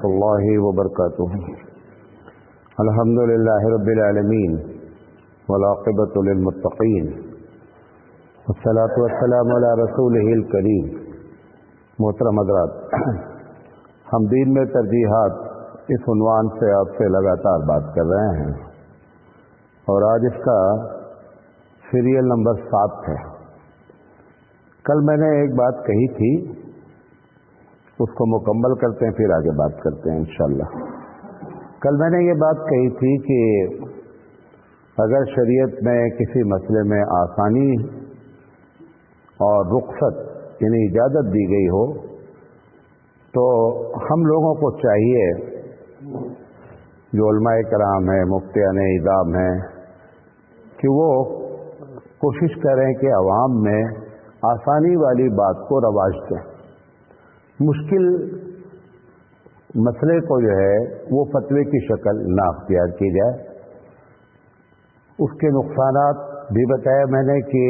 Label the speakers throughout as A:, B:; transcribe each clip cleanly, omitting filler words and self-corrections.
A: ورحمۃ اللہ وبرکاتہ۔ الحمد للہ رب العالمین والعاقبۃ للمتقین والصلاۃ والسلام علی رسولہ الکریم۔ محترم حضرات، ہم دین میں ترجیحات اس عنوان سے آپ سے لگاتار بات کر رہے ہیں اور آج اس کا سیریل نمبر 7 ہے۔ کل میں نے ایک بات کہی تھی، اس کو مکمل کرتے ہیں پھر آگے بات کرتے ہیں انشاءاللہ۔ کل میں نے یہ بات کہی تھی کہ اگر شریعت میں کسی مسئلے میں آسانی اور رخصت یعنی اجازت دی گئی ہو تو ہم لوگوں کو چاہیے، جو علماء کرام ہیں، مفتیان اعظام ہیں، کہ وہ کوشش کریں کہ عوام میں آسانی والی بات کو رواج دیں۔ مشکل مسئلے کو جو ہے وہ فتوے کی شکل نہ اختیار کی جائے۔ اس کے نقصانات بھی بتایا میں نے کہ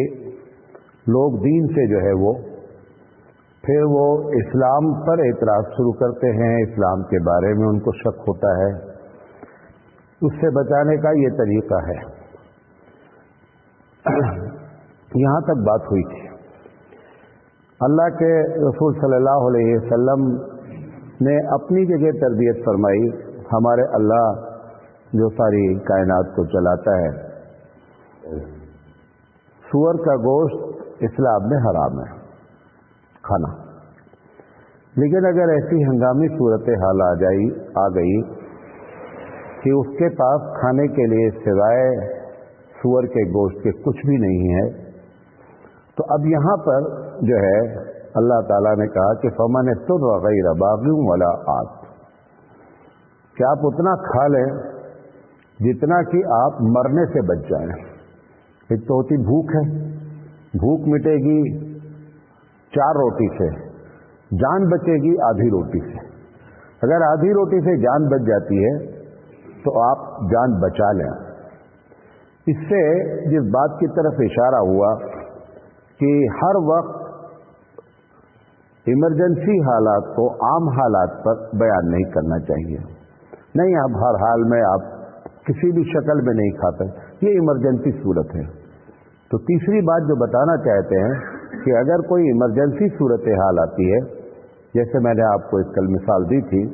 A: لوگ دین سے جو ہے وہ پھر وہ اسلام پر اعتراض شروع کرتے ہیں، اسلام کے بارے میں ان کو شک ہوتا ہے۔ اس سے بچانے کا یہ طریقہ ہے۔ یہاں تک بات ہوئی تھی۔ اللہ کے رسول صلی اللہ علیہ وسلم نے اپنی جگہ تربیت فرمائی۔ ہمارے اللہ جو ساری کائنات کو چلاتا ہے، سور کا گوشت اسلام میں حرام ہے کھانا، لیکن اگر ایسی ہنگامی صورتحال آ گئی کہ اس کے پاس کھانے کے لیے سوائے سور کے گوشت کے کچھ بھی نہیں ہے، تو اب یہاں پر جو ہے اللہ تعالیٰ نے کہا کہ فمن اضطر غیر باغ ولا عاد، کہ آپ اتنا کھا لیں جتنا کہ آپ مرنے سے بچ جائیں۔ ایک تو ہوتی بھوک ہے، بھوک مٹے گی 4 روٹی سے، جان بچے گی آدھی روٹی سے۔ اگر آدھی روٹی سے جان بچ جاتی ہے تو آپ جان بچا لیں۔ اس سے جس بات کی طرف اشارہ ہوا کہ ہر وقت ایمرجنسی حالات کو عام حالات پر بیان نہیں کرنا چاہیے۔ نہیں، اب ہر حال میں آپ کسی بھی شکل میں نہیں کھاتے، یہ ایمرجنسی صورت ہے۔ تو تیسری بات جو بتانا چاہتے ہیں کہ اگر کوئی ایمرجنسی صورتحال آتی ہے، جیسے میں نے آپ کو اس کل مثال دی تھی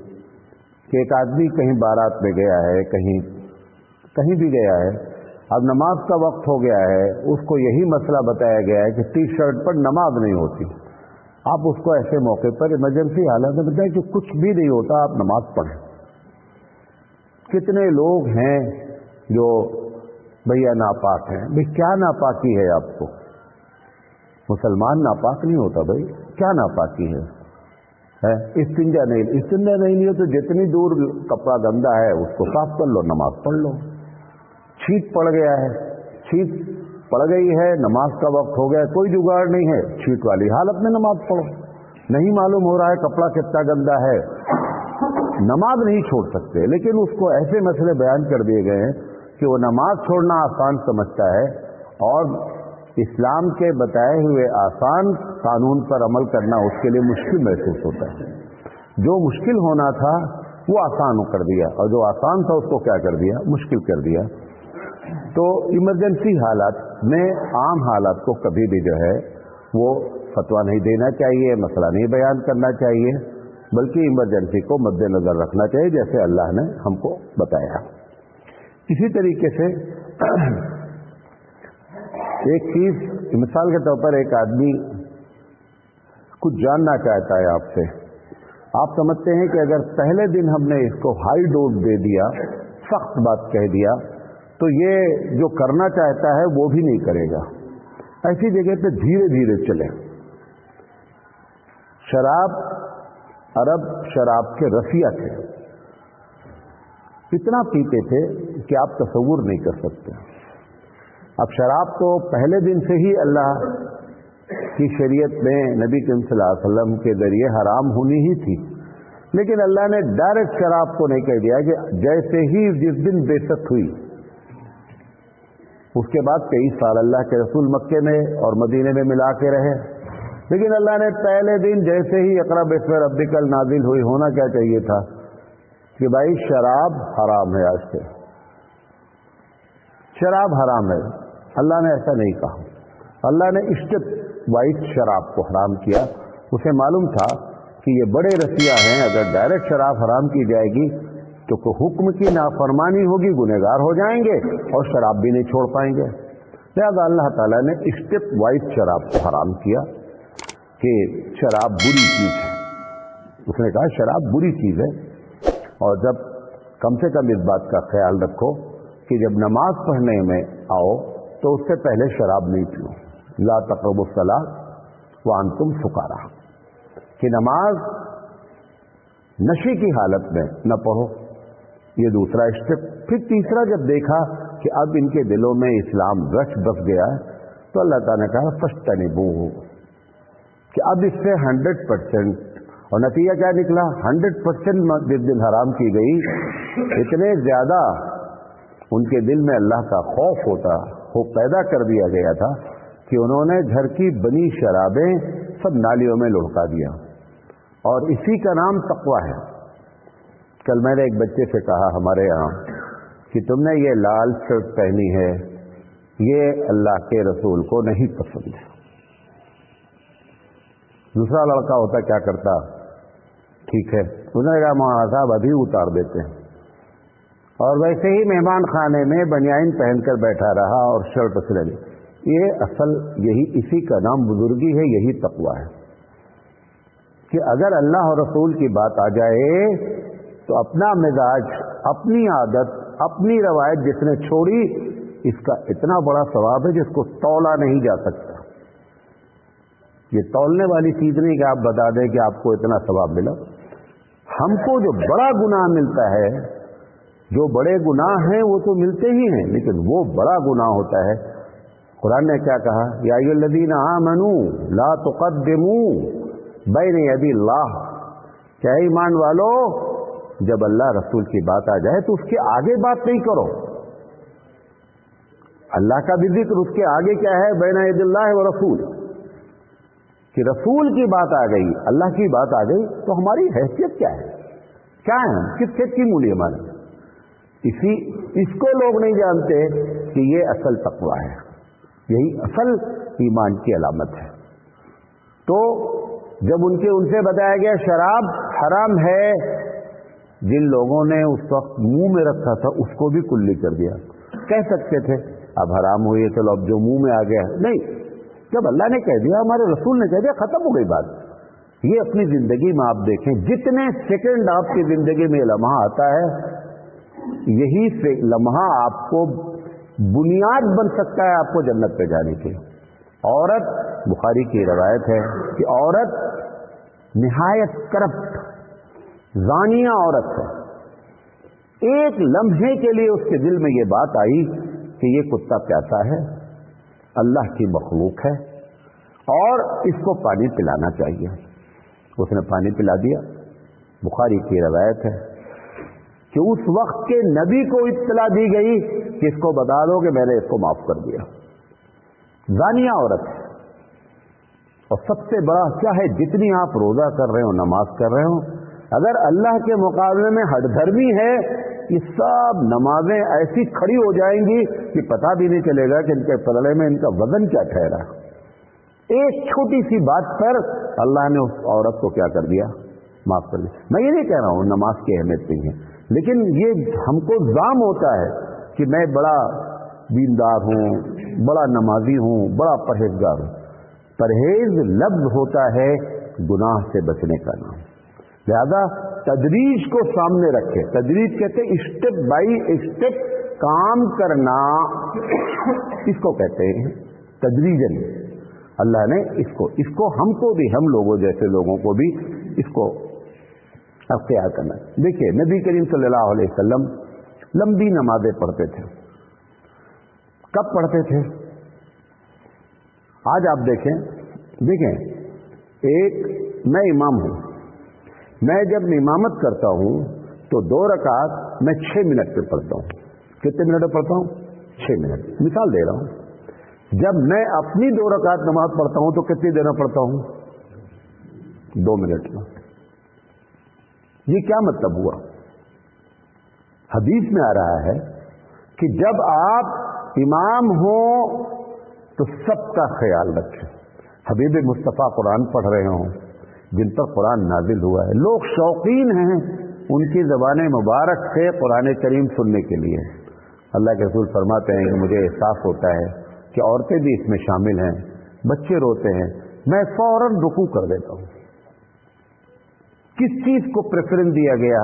A: کہ ایک آدمی کہیں بارات میں گیا ہے، کہیں بھی گیا ہے، اب نماز کا وقت ہو گیا ہے، اس کو یہی مسئلہ بتایا گیا ہے کہ ٹی شرٹ پر نماز نہیں ہوتی۔ آپ اس کو ایسے موقع پر ایمرجنسی حالت میں بتائیں کہ کچھ بھی نہیں ہوتا، آپ نماز پڑھیں۔ کتنے لوگ ہیں جو بھیا ناپاک ہیں؟ بھئی کیا ناپاکی ہے آپ کو؟ مسلمان ناپاک نہیں ہوتا بھائی، کیا ناپاکی ہے؟ استنجا نہیں ہے تو جتنی دور کپڑا گندا ہے اس کو صاف کر لو، نماز پڑھ لو۔ چھینٹ پڑ گیا ہے، چھینٹ پڑ گئی ہے، نماز کا وقت ہو گیا، کوئی جگاڑ نہیں ہے، چھینٹ والی حالت میں نماز پڑھو۔ نہیں معلوم ہو رہا ہے کپڑا کتنا گندا ہے، نماز نہیں چھوڑ سکتے، لیکن اس کو ایسے مسئلے بیان کر دیے گئے ہیں کہ وہ نماز چھوڑنا آسان سمجھتا ہے اور اسلام کے بتائے ہوئے آسان قانون پر عمل کرنا اس کے لیے مشکل محسوس ہوتا ہے۔ جو مشکل ہونا تھا وہ آسان کر دیا، اور جو آسان تھا اس کو کیا کر دیا؟ مشکل کر دیا۔ تو ایمرجنسی حالات میں عام حالات کو کبھی بھی جو ہے وہ فتویٰ نہیں دینا چاہیے، مسئلہ نہیں بیان کرنا چاہیے، بلکہ ایمرجنسی کو مد نظر رکھنا چاہیے جیسے اللہ نے ہم کو بتایا۔ اسی طریقے سے ایک چیز مثال کے طور پر، ایک آدمی کچھ جاننا چاہتا ہے آپ سے، آپ سمجھتے ہیں کہ اگر پہلے دن ہم نے اس کو ہائی ڈوز دے دیا، سخت بات کہہ دیا، تو یہ جو کرنا چاہتا ہے وہ بھی نہیں کرے گا۔ ایسی جگہ پہ دھیرے دھیرے چلیں۔ شراب، عرب شراب کے رسیا تھے، اتنا پیتے تھے کہ آپ تصور نہیں کر سکتے۔ اب شراب تو پہلے دن سے ہی اللہ کی شریعت میں نبی کریم صلی اللہ علیہ وسلم کے ذریعے حرام ہونی ہی تھی، لیکن اللہ نے ڈائریکٹ شراب کو نہیں کہہ دیا کہ جیسے ہی جس دن بعثت ہوئی اس کے بعد 23 سال اللہ کے رسول مکے میں اور مدینے میں ملا کے رہے، لیکن اللہ نے پہلے دن جیسے ہی اقرا بسم ربک نازل ہوئی، ہونا کیا چاہیے تھا کہ بھائی شراب حرام ہے، آج سے شراب حرام ہے. اللہ نے ایسا نہیں کہا. اللہ نے اسٹیپ وائز شراب کو حرام کیا. اسے معلوم تھا کہ یہ بڑے رسیا ہیں، اگر ڈائریکٹ شراب حرام کی جائے گی تو حکم کی نافرمانی ہوگی، گنہگار ہو جائیں گے اور شراب بھی نہیں چھوڑ پائیں گے. لہذا اللہ تعالیٰ نے اسٹیپ وائز شراب کو حرام کیا کہ شراب بری چیز ہے. اس نے کہا شراب بری چیز ہے، اور جب کم سے کم اس بات کا خیال رکھو کہ جب نماز پڑھنے میں آؤ تو اس سے پہلے شراب نہیں پیو. لا تقربوا الصلاۃ وانتم سکارا، کہ نماز نشے کی حالت میں نہ پڑھو. یہ دوسرا اسٹیپ. پھر تیسرا جب دیکھا کہ اب ان کے دلوں میں اسلام رچ بس گیا ہے تو اللہ تعالیٰ نے کہا فاجتنبوہ، کہ اب اس سے 100%، اور نتیجہ کیا نکلا؟ 100% دل حرام کی گئی. اتنے زیادہ ان کے دل میں اللہ کا خوف ہو پیدا کر دیا گیا تھا کہ انہوں نے گھر کی بنی شرابیں سب نالیوں میں لڑکا دیا. اور اسی کا نام تقویٰ ہے. کل میں نے ایک بچے سے کہا ہمارے یہاں کہ تم نے یہ لال شرٹ پہنی ہے، یہ اللہ کے رسول کو نہیں پسند ہے. دوسرا لڑکا ہوتا کیا کرتا؟ ٹھیک ہے، انہوں نے کہا مولانا صاحب ابھی اتار دیتے ہیں. اور ویسے ہی مہمان خانے میں بنیان پہن کر بیٹھا رہا اور شرٹ سے لگی. یہ اصل اسی کا نام بزرگی ہے، یہی تقویٰ ہے کہ اگر اللہ اور رسول کی بات آ جائے تو اپنا مزاج، اپنی عادت، اپنی روایت جس نے چھوڑی، اس کا اتنا بڑا ثواب ہے جس کو تولا نہیں جا سکتا. یہ تولنے والی چیز نہیں کہ آپ بتا دیں کہ آپ کو اتنا ثواب ملا. ہم کو جو بڑا گناہ ملتا ہے، جو بڑے گناہ ہیں وہ تو ملتے ہی ہیں، لیکن وہ بڑا گناہ ہوتا ہے. قرآن نے کیا کہا؟ یا ایھا الذین آمنوا لا تقدموا بین یدی اللہ، کیا ایمان والو جب اللہ رسول کی بات آ جائے تو اس کے آگے بات نہیں کرو. اللہ کا بھی ذکر، اس کے آگے کیا ہے؟ بین یدی اللہ و رسول، کہ رسول کی بات آ گئی، اللہ کی بات آ گئی تو ہماری حیثیت کیا ہے؟ کیا ہے؟ کس چیز کی مولی ہماری؟ اس کو لوگ نہیں جانتے کہ یہ اصل تقویٰ ہے، یہی اصل ایمان کی علامت ہے. تو جب ان سے بتایا گیا شراب حرام ہے، جن لوگوں نے اس وقت منہ میں رکھا تھا اس کو بھی کلی کر دیا. کہہ سکتے تھے اب حرام ہوئی ہے چلو اب جو منہ میں آ گیا. نہیں، جب اللہ نے کہہ دیا، ہمارے رسول نے کہہ دیا، ختم ہو گئی بات. یہ اپنی زندگی میں آپ دیکھیں، جتنے سیکنڈ آپ کی زندگی میں لمحہ آتا ہے، یہی لمحہ آپ کو بنیاد بن سکتا ہے آپ کو جنت پہ جانے کی. عورت، بخاری کی روایت ہے کہ عورت نہایت کرپٹ زانیہ عورت ہے. ایک لمحے کے لیے اس کے دل میں یہ بات آئی کہ یہ کتا پیاسا ہے، اللہ کی مخلوق ہے اور اس کو پانی پلانا چاہیے. اس نے پانی پلا دیا. بخاری کی روایت ہے کہ اس وقت کے نبی کو اطلاع دی گئی کہ اس کو بتا دو کہ میں نے اس کو معاف کر دیا. زانیہ عورت ہے. اور سب سے بڑا کیا ہے؟ جتنی آپ روزہ کر رہے ہو، نماز کر رہے ہو، اگر اللہ کے مقابلے میں ہٹ دھرمی ہے، یہ سب نمازیں ایسی کھڑی ہو جائیں گی کہ پتہ بھی نہیں چلے گا کہ ان کے پلڑے میں ان کا وزن کیا ٹھہرا. ایک چھوٹی سی بات پر اللہ نے اس عورت کو کیا کر دیا؟ معاف کر دیا. میں یہ نہیں کہہ رہا ہوں نماز کی اہمیت نہیں ہے، لیکن یہ ہم کو زام ہوتا ہے کہ میں بڑا دیندار ہوں، بڑا نمازی ہوں، بڑا پرہیزگار ہوں. پرہیز لفظ ہوتا ہے گناہ سے بچنے کا نام. لہذا تدریج کو سامنے رکھے. تدریج کہتے ہیں اسٹیپ بائی اسٹیپ کام کرنا، اس کو کہتے ہیں تدریجن. اللہ نے اس کو ہم کو بھی، ہم لوگوں جیسے لوگوں کو بھی اس کو اختیار کرنا. دیکھیے نبی کریم صلی اللہ علیہ وسلم لمبی نمازیں پڑھتے تھے. کب پڑھتے تھے؟ آج آپ دیکھیں ایک میں امام ہوں، میں جب امامت کرتا ہوں تو 2 رکعت میں 6 منٹ پہ پڑھتا ہوں. کتنے منٹ میں پڑھتا ہوں؟ 6 منٹ. مثال دے رہا ہوں، جب میں اپنی 2 رکعت نماز پڑھتا ہوں تو کتنی دیر میں پڑھتا ہوں؟ 2 منٹ میں. یہ کیا مطلب ہوا؟ حدیث میں آ رہا ہے کہ جب آپ امام ہو تو سب کا خیال رکھیں. حبیب مصطفیٰ قرآن پڑھ رہے ہوں جن پر قرآن نازل ہوا ہے, لوگ شوقین ہیں ان کی زبان مبارک سے قرآن کریم سننے کے لیے. اللہ کے رسول فرماتے ہیں کہ مجھے احساس ہوتا ہے کہ عورتیں بھی اس میں شامل ہیں, بچے روتے ہیں, میں فوراً رکوع کر دیتا ہوں. کس چیز کو پریفرنس دیا گیا؟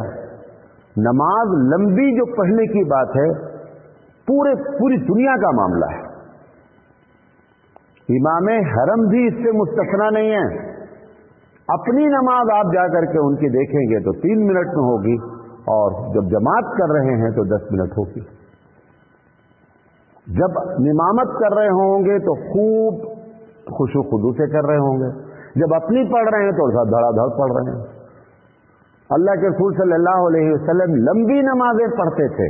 A: نماز لمبی جو پڑھنے کی بات ہے پوری دنیا کا معاملہ ہے. امام حرم بھی اس سے مستثنا نہیں ہے. اپنی نماز آپ جا کر کے ان کی دیکھیں گے تو 3 منٹ میں ہوگی, اور جب جماعت کر رہے ہیں تو 10 منٹ ہوگی. جب امامت کر رہے ہوں گے تو خوب خوشو خضو سے کر رہے ہوں گے, جب اپنی پڑھ رہے ہیں تو دھڑا دھڑ پڑھ رہے ہیں. اللہ کے رسول صلی اللہ علیہ وسلم لمبی نمازیں پڑھتے تھے,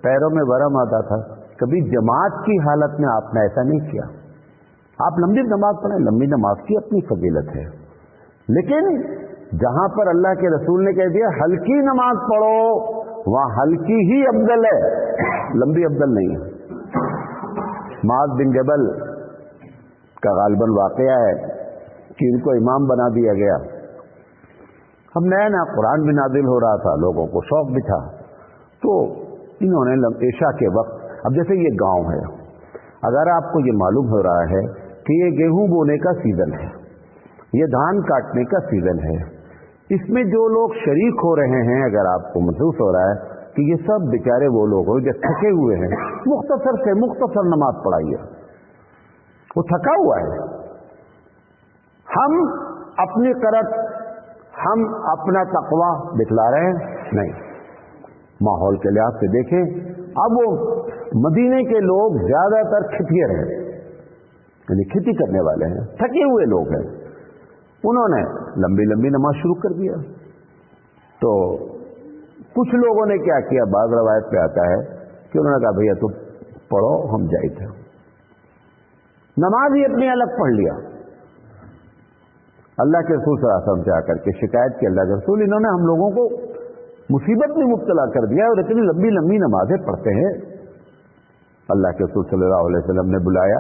A: پیروں میں ورم آتا تھا. کبھی جماعت کی حالت میں آپ نے ایسا نہیں کیا. آپ لمبی نماز پڑھیں, لمبی نماز کی اپنی فضیلت ہے, لیکن جہاں پر اللہ کے رسول نے کہہ دیا ہلکی نماز پڑھو وہاں ہلکی ہی افضل ہے, لمبی افضل نہیں ہے. معاذ بن جبل کا غالباً واقعہ ہے کہ ان کو امام بنا دیا گیا. اب نیا قرآن بھی نازل ہو رہا تھا, لوگوں کو شوق بھی تھا, تو انہوں نے عشاء کے وقت, اب جیسے یہ گاؤں ہے, اگر آپ کو یہ معلوم ہو رہا ہے کہ یہ گیہوں بونے کا سیزن ہے, یہ دھان کاٹنے کا سیزن ہے, اس میں جو لوگ شریک ہو رہے ہیں, اگر آپ کو محسوس ہو رہا ہے کہ یہ سب بیچارے وہ لوگ ہو جو تھکے ہوئے ہیں, مختصر سے مختصر نماز پڑھائیے. وہ تھکا ہوا ہے. ہم اپنی قرت, ہم اپنا تقوی دکھلا رہے ہیں نہیں. ماحول کے لحاظ سے دیکھیں, اب وہ مدینے کے لوگ زیادہ تر کھٹیے ہیں, یعنی کھیتی کرنے والے ہیں, تھکے ہوئے لوگ ہیں. انہوں نے لمبی لمبی نماز شروع کر دیا. تو کچھ لوگوں نے کیا کیا, بعض روایت پہ آتا ہے کہ انہوں نے کہا بھیا تم پڑھو, ہم جائے تھے. نماز ہی اپنی الگ پڑھ لیا. اللہ کے رسول صلی اللہ علیہ وسلم سے آ کر کے شکایت کی, اللہ کے رسول انہوں نے ہم لوگوں کو مصیبت میں مبتلا کر دیا اور اتنی لمبی لمبی نمازیں پڑھتے ہیں. اللہ کے رسول صلی اللہ علیہ وسلم نے بلایا,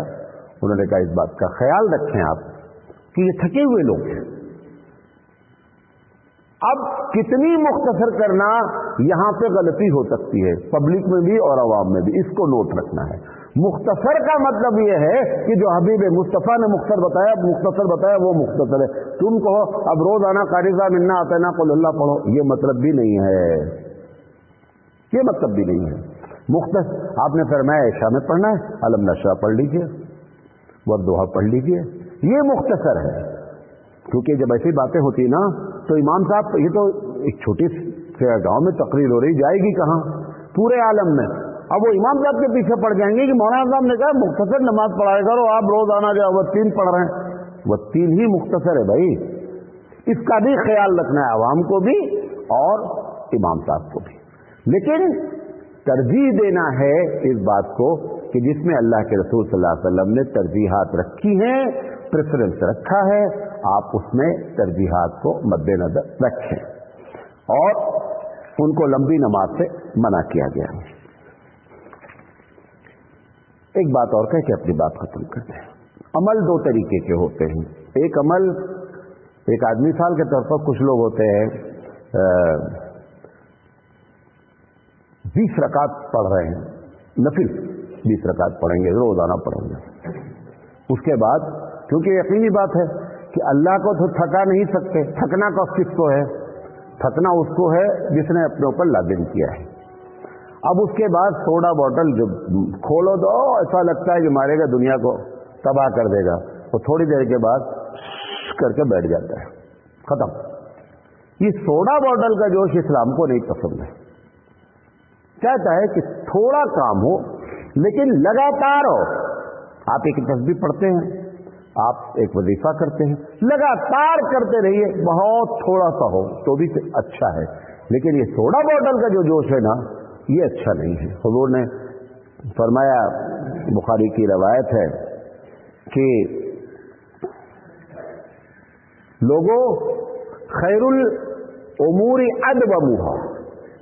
A: انہوں نے کہا اس بات کا خیال رکھیں آپ کہ یہ تھکے ہوئے لوگ ہیں. اب کتنی مختصر کرنا, یہاں پہ غلطی ہو سکتی ہے, پبلک میں بھی اور عوام میں بھی, اس کو نوٹ رکھنا ہے. مختصر کا مطلب یہ ہے کہ جو حبیب مصطفیٰ نے مختصر بتایا وہ مختصر ہے. تم کہو اب روزانہ قاعدہ منا آتا ہے نا قل اللہ پڑھو, یہ مطلب بھی نہیں ہے, یہ مطلب بھی نہیں ہے. مختصر آپ نے فرمایا عشاء میں پڑھنا ہے, الم نشرح پڑھ لیجئے, والضحیٰ پڑھ لیجئے, یہ مختصر ہے. کیونکہ جب ایسی باتیں ہوتی نا تو امام صاحب, یہ تو ایک چھوٹی سے گاؤں میں تقریر ہو رہی, جائے گی کہاں پورے عالم میں. اب وہ امام صاحب کے پیچھے پڑ جائیں گے کہ مولانا صاحب نے کہا مختصر نماز پڑھائے کرو, آپ روزانہ جو وہ 3 پڑھ رہے ہیں, وہ 3 ہی مختصر ہے بھائی. اس کا بھی خیال رکھنا ہے, عوام کو بھی اور امام صاحب کو بھی. لیکن ترجیح دینا ہے اس بات کو کہ جس میں اللہ کے رسول صلی اللہ علیہ وسلم نے ترجیحات رکھی ہیں, پریفرنس رکھا ہے, آپ اس میں ترجیحات کو مد نظر رکھیں اور ان کو لمبی نماز سے منع کیا گیا. ایک بات اور کہہ کے اپنی بات ختم کرتے ہیں. عمل 2 طریقے کے ہوتے ہیں. ایک عمل, ایک آدمی مثال کے طور پر کچھ لوگ ہوتے ہیں 20 رکعت پڑھ رہے ہیں, نفل 20 رکعت پڑھیں گے, روزانہ پڑھیں گے. اس کے بعد کیونکہ یقینی بات ہے کہ اللہ کو تو تھکا نہیں سکتے, تھکنا کس کو ہے, تھکنا اس کو ہے جس نے اپنے اوپر لازم کیا ہے. اب اس کے بعد سوڈا بوٹل جو کھولو تو ایسا لگتا ہے کہ مارے گا, دنیا کو تباہ کر دے گا, وہ تھوڑی دیر کے بعد کر کے بیٹھ جاتا ہے, ختم. یہ سوڈا بوٹل کا جوش اسلام کو نہیں پسند ہے. چاہتا ہے کہ تھوڑا کام ہو لیکن لگاتار ہو. آپ ایک تسبیح پڑھتے ہیں, آپ ایک وظیفہ کرتے ہیں, لگاتار کرتے رہیے, بہت تھوڑا سا ہو تو بھی اچھا ہے. لیکن یہ سوڈا بوٹل کا جو جوش ہے نا, یہ اچھا نہیں ہے. حضور نے فرمایا, بخاری کی روایت ہے کہ لوگوں خیر الامور ادومها,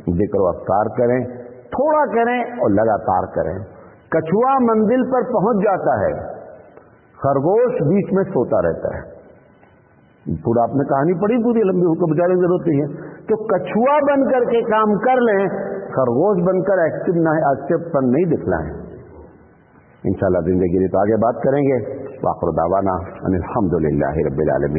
A: ذکر و اذکار کریں، تھوڑا کریں اور لگاتار کریں۔ کچھوا منزل پر پہنچ جاتا ہے، خرگوش بیچ میں سوتا رہتا ہے۔ پورا آپ نے کہانی پڑھی پوری لمبی، اس کو بچانے کی ضرورت نہیں ہے۔ تو کچھوا بن کر کے کام کر لیں، خرگوش بن کر ایکٹیو پن نہیں دکھلائیں۔ انشاءاللہ زندگی تو آگے بات کریں گے۔ وآخر دعوانا ان الحمد للہ رب العالمین۔